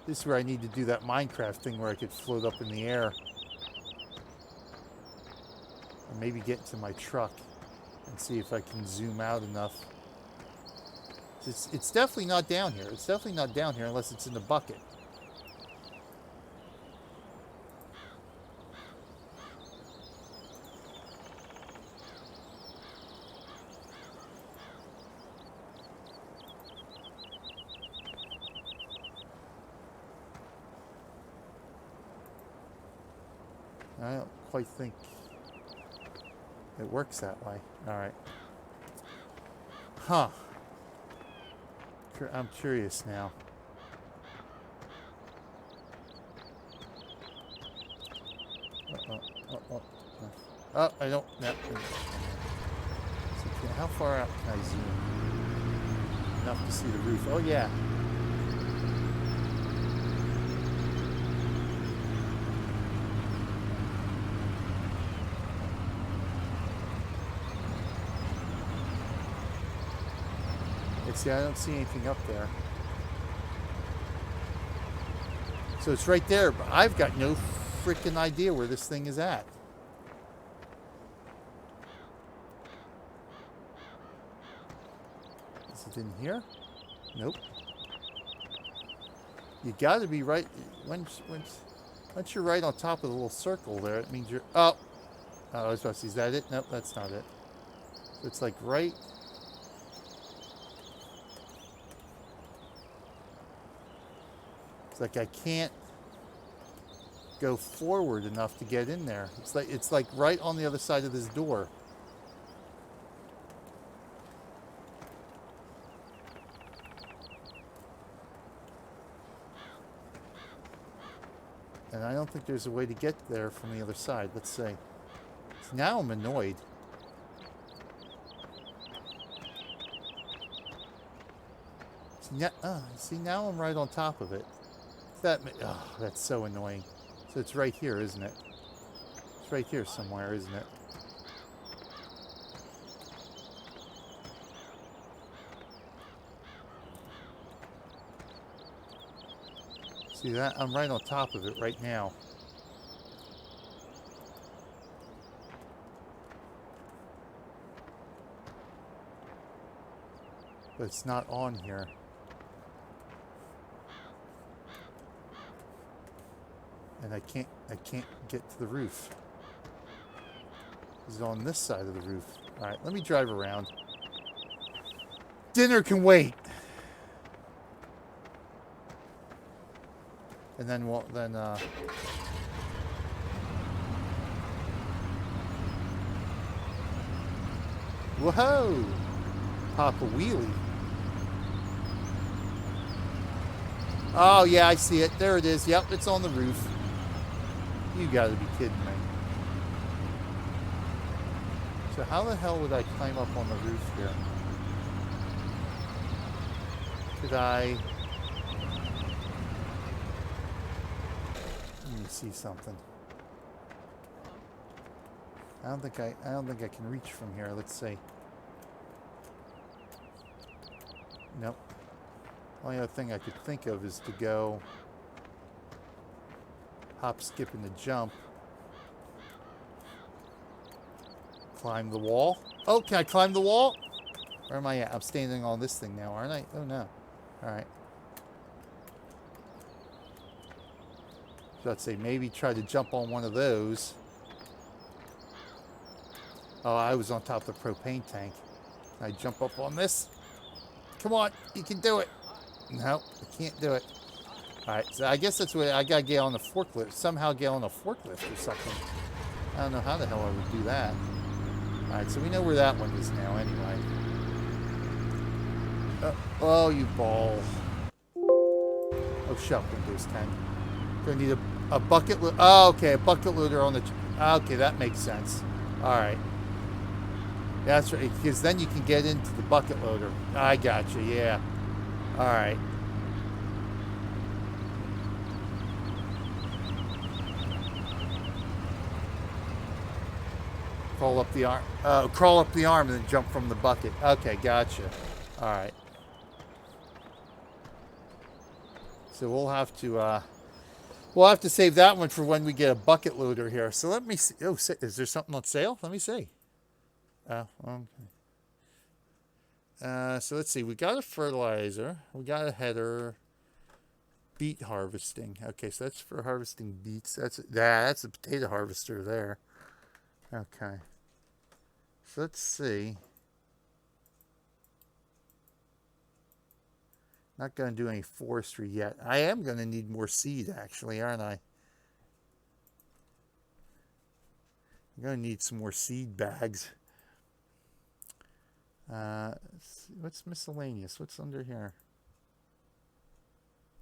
This is where I need to do that Minecraft thing where I could float up in the air. Or maybe get into my truck and see if I can zoom out enough. It's definitely not down here. It's definitely not down here unless it's in the bucket. I don't quite think it works that way. Alright. Huh. I'm curious now. Oh, I don't... No. So how far out can I zoom? Enough to see the roof. Oh, yeah. See, I don't see anything up there. So it's right there, but I've got no freaking idea where this thing is at. Is it in here? Nope. You got to be right. Once you're right on top of the little circle there, it means you're... Oh! I was about to see, is that it? Nope, that's not it. So it's like right... It's like I can't go forward enough to get in there. It's like right on the other side of this door. And I don't think there's a way to get there from the other side. Let's see. So now I'm annoyed. See, now I'm right on top of it. Oh, that's so annoying. So it's right here, isn't it? It's right here somewhere, isn't it? See that? I'm right on top of it right now. but it's not on here. And I can't get to the roof. It's on this side of the roof. All right, let me drive around. Dinner can wait. And then whoa! Pop a wheelie. Oh yeah, I see it. There it is. Yep, it's on the roof. You gotta be kidding me. So how the hell would I climb up on the roof here? Could I... Let me see something. I don't think I can reach from here. Let's see. Nope. Only other thing I could think of is to go hop, skip, and a jump. Climb the wall. Oh, can I climb the wall? Where am I at? I'm standing on this thing now, aren't I? Oh, no. Alright. So I'd say maybe try to jump on one of those. Oh, I was on top of the propane tank. Can I jump up on this? Come on, you can do it. No, I can't do it. Alright, so I guess that's what I gotta get on the forklift. Somehow get on a forklift or something. I don't know how the hell I would do that. Alright, so we know where that one is now anyway. Oh, you ball. Oh, shut Windows 10. Gonna need a bucket loader. Oh, okay, a bucket loader on the... Okay, that makes sense. Alright. That's right, because then you can get into the bucket loader. I got you, yeah. Alright. Crawl up the arm. Crawl up the arm and then jump from the bucket. Okay, gotcha. Alright. So we'll have to save that one for when we get a bucket loader here. So let me see. Oh, is there something on sale? Let me see. Oh, okay. So let's see. We got a fertilizer. We got a header. Beet harvesting. Okay, so that's for harvesting beets. That's a potato harvester there. Okay. So let's see. Not going to do any forestry yet. I am going to need more seed, actually, aren't I? I'm going to need some more seed bags. What's miscellaneous? What's under here?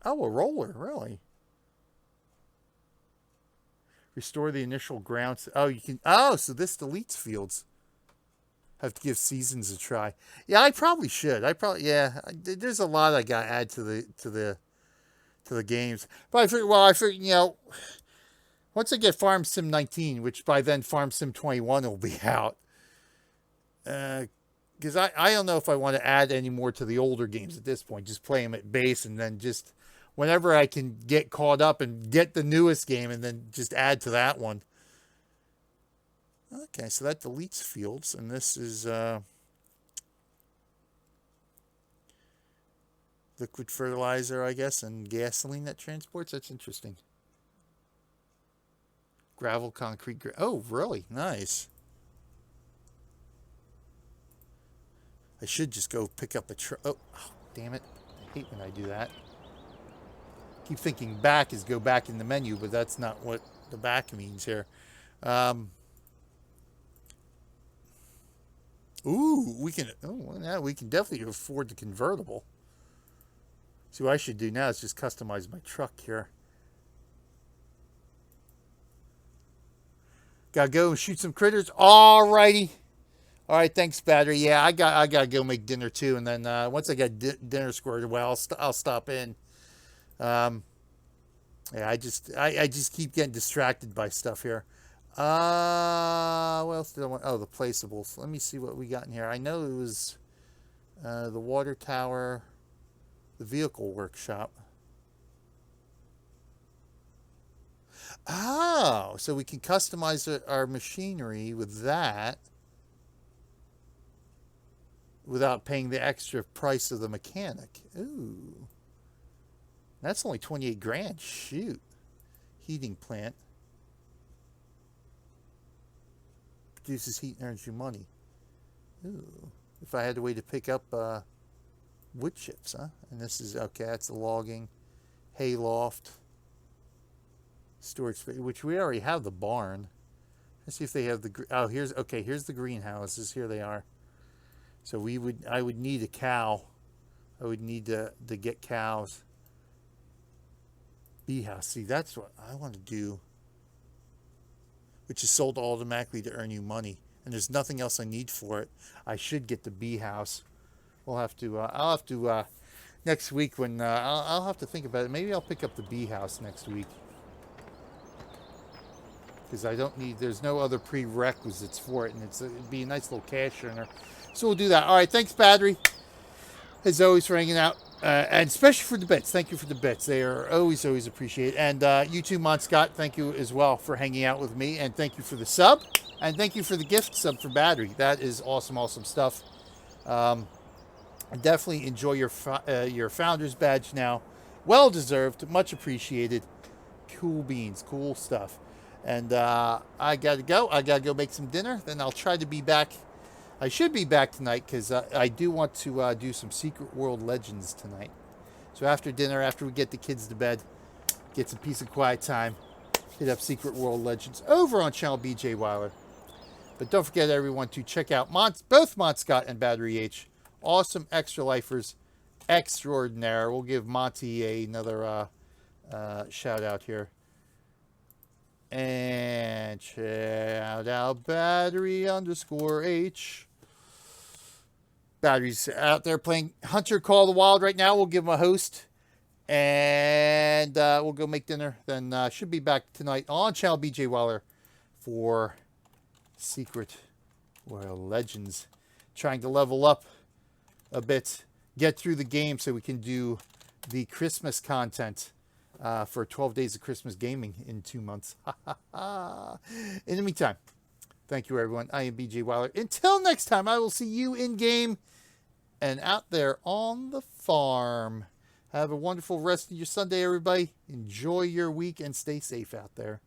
Oh, a roller, really? Restore the initial grounds. Oh, you can. Oh, so this deletes fields. Have to give seasons a try. Yeah, I probably should. Yeah. There's a lot I got to add to the games. But I figured, you know, once I get Farm Sim 19, which by then Farm Sim 21 will be out, because I don't know if I want to add any more to the older games at this point. Just play them at base and then just whenever I can get caught up and get the newest game and then just add to that one. Okay, so that deletes fields, and this is liquid fertilizer, I guess, and gasoline that transports. That's interesting. Gravel, concrete. Oh, really? Nice. I should just go pick up a truck. Oh, damn it. I hate when I do that. Keep thinking back is go back in the menu, but that's not what the back means here. Ooh, we can definitely afford the convertible. See, what I should do now is just customize my truck here. Gotta go and shoot some critters. Alrighty. All right, thanks, battery. Yeah, I gotta go make dinner too, and then once I get dinner squared away, I'll stop in. Yeah, I just keep getting distracted by stuff here. What else did I want? Oh, the placeables. Let me see what we got in here. I know it was the water tower, the vehicle workshop. Oh, so we can customize our machinery with that. without paying the extra price of the mechanic. Ooh. That's only 28 grand. Shoot. Heating plant. Produces heat and earns you money. Ooh. If I had a way to pick up wood chips, huh? And this is, okay, that's the logging. Hay loft. Storage space, which we already have the barn. Let's see if they have the, oh, here's the greenhouses. Here they are. So I would need a cow. I would need to get cows. Bee house. See, that's what I want to do. Which is sold automatically to earn you money. And there's nothing else I need for it. I should get the bee house. We'll have to, I'll have to, next week when, I'll have to think about it. Maybe I'll pick up the bee house next week. Because I don't need, there's no other prerequisites for it, and it'd be a nice little cash earner. So we'll do that. All right, thanks, Battery, as always, for hanging out, and especially for the bits. Thank you for the bits. They are always appreciated. And you too, Mon Scott, thank you as well for hanging out with me, and thank you for the sub, and thank you for the gift sub for Battery. That is awesome stuff. Definitely enjoy your founder's badge now. Well deserved, much appreciated. Cool beans, cool stuff. And I got to go. I got to go make some dinner. Then I'll try to be back. I should be back tonight because I do want to do some Secret World Legends tonight. So after dinner, after we get the kids to bed, get some peace and quiet time, hit up Secret World Legends over on channel BJ Weiler. But don't forget, everyone, to check out both Mont Scott and Battery H. Awesome extra lifers extraordinaire. We'll give Monty another shout out here. And shout out Battery_H. Battery's out there playing Hunter Call of the Wild right now. We'll give him a host. And we'll go make dinner. Then should be back tonight on channel BJ Weiler for Secret World Legends. Trying to level up a bit. Get through the game so we can do the Christmas content. For 12 days of Christmas gaming in 2 months. In the meantime, thank you, everyone. I am BJ Weiler. Until next time, I will see you in game and out there on the farm. Have a wonderful rest of your Sunday, everybody. Enjoy your week and stay safe out there.